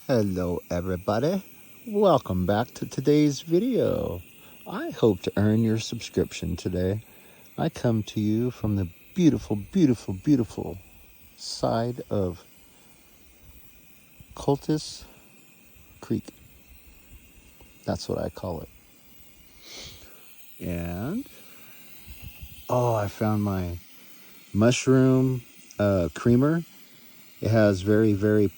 Hello everybody, welcome back to today's video. I hope to earn your subscription today. I come to you from the beautiful side of Cultus Creek. That's what I call it. And I found my mushroom creamer. It has very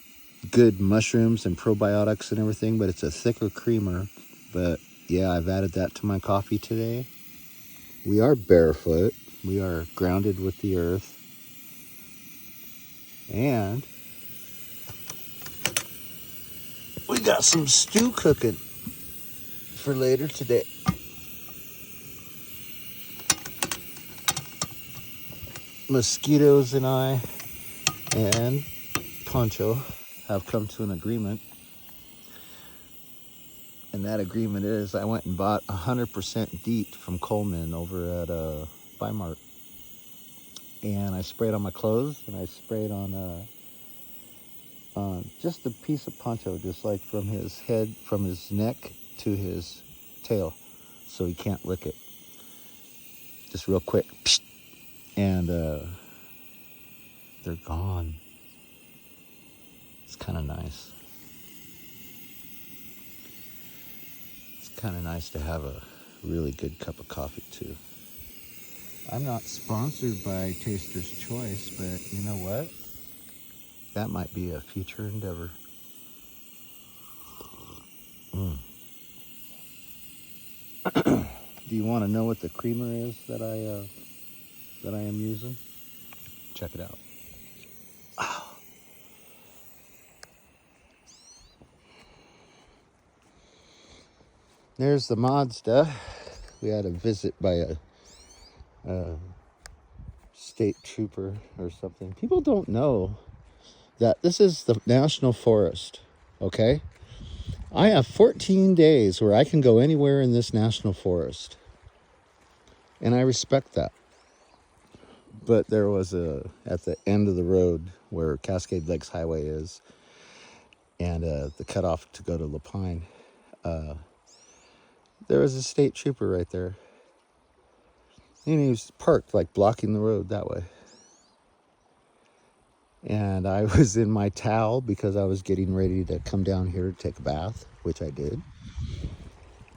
good mushrooms and probiotics and everything, but it's a thicker creamer. But yeah, I've added that to my coffee today. We are barefoot. We are grounded with the earth. And we got some stew cooking for later today. Mosquitoes and I and Pancho have come to an agreement. And that agreement is I went and bought 100% DEET from Coleman over at Bimart. And I sprayed on my clothes, and I sprayed on just a piece of Pancho, just like from his head, from his neck to his tail, so he can't lick it. Just real quick. And they're gone. It's kind of nice. It's kind of nice to have a really good cup of coffee too. I'm not sponsored by Taster's Choice, but you know what? That might be a future endeavor. Do you want to know what the creamer is that I am using? Check it out. There's the Mazda. We had a visit by a state trooper or something. People don't know that this is the National Forest, okay? I have 14 days where I can go anywhere in this National Forest. And I respect that. But there was at the end of the road where Cascade Lakes Highway is, and the cutoff to go to Lapine, there was a state trooper right there. And he was parked, like blocking the road that way. And I was in my towel because I was getting ready to come down here to take a bath, which I did.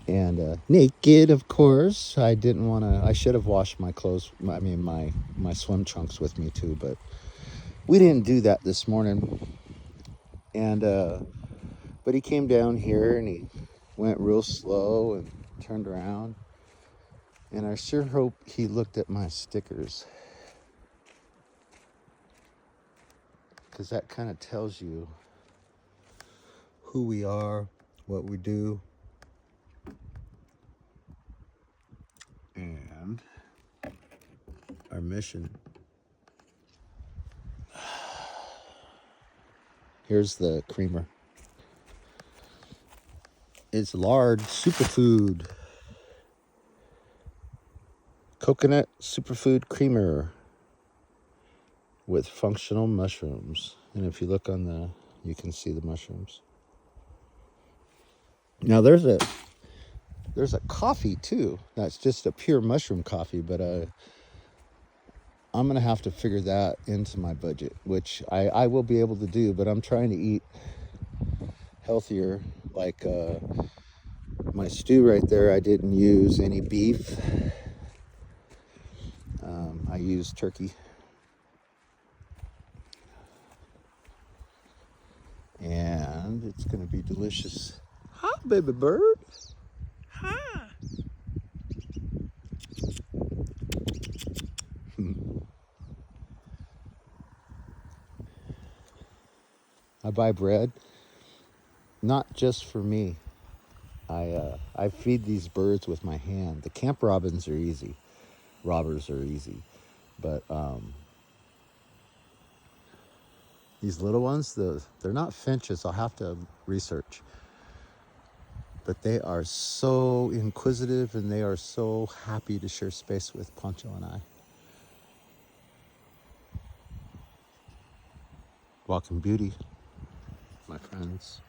And naked, of course. I didn't want to. I should have washed my clothes. I mean, my swim trunks with me too, but we didn't do that this morning. And but he came down here and he went real slow and turned around. And I sure hope he looked at my stickers, because that kind of tells you who we are, what we do, and our mission. Here's the creamer. It's lard superfood. Coconut superfood creamer with functional mushrooms. And if you look on you can see the mushrooms. Now there's a coffee too. That's just a pure mushroom coffee, but I'm going to have to figure that into my budget, which I will be able to do, but I'm trying to eat healthier. Like my stew right there, I didn't use any beef. I used turkey. And it's going to be delicious. Hi, baby bird. Hi. I buy bread, not just for me. I feed these birds with my hand. The camp robbers are easy, but these little ones, they're not finches. I'll have to research, but they are so inquisitive and they are so happy to share space with Pancho and I. Walking beauty, my friends.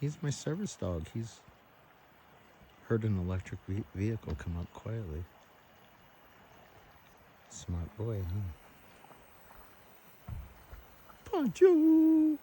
He's my service dog. He's heard an electric vehicle come up quietly. Smart boy, huh? Pancho!